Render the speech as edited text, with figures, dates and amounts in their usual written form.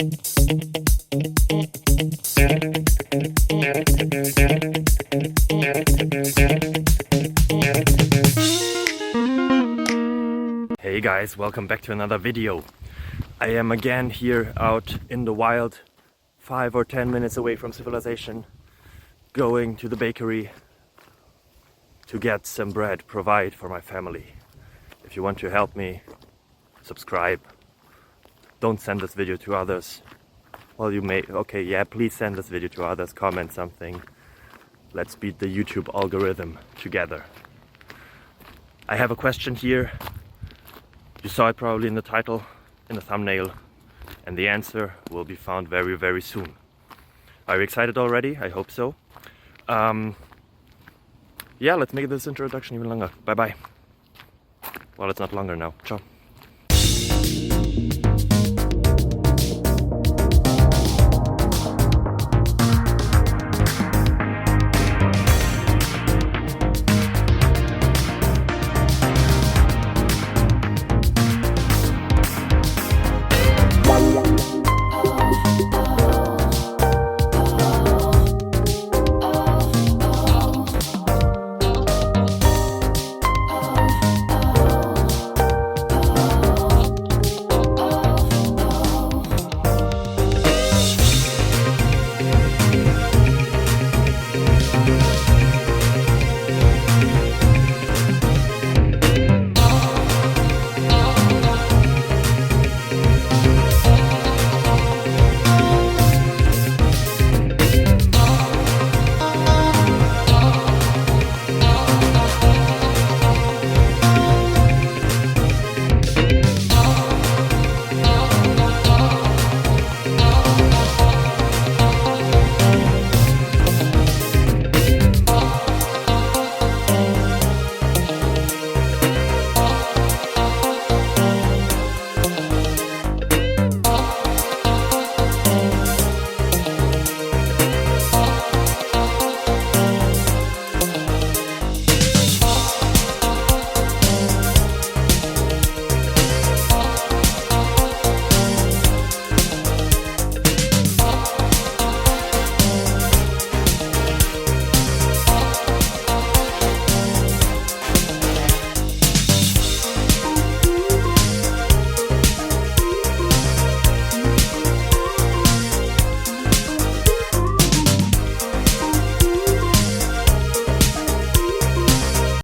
Hey guys, welcome back to another video. I am again here out in the wild, 5 or 10 minutes away from civilization, going to the bakery to get some bread, provide for my family. If you want to help me, subscribe. Don't send this video to others. Well, you may, okay, yeah, please send this video to others, comment something. Let's beat the YouTube algorithm together. I have a question here. You saw it probably in the title, in the thumbnail, and the answer will be found very, very soon. Are you excited already? I hope so. Yeah, let's make this introduction even longer. Bye bye. Well, it's not longer now. Ciao.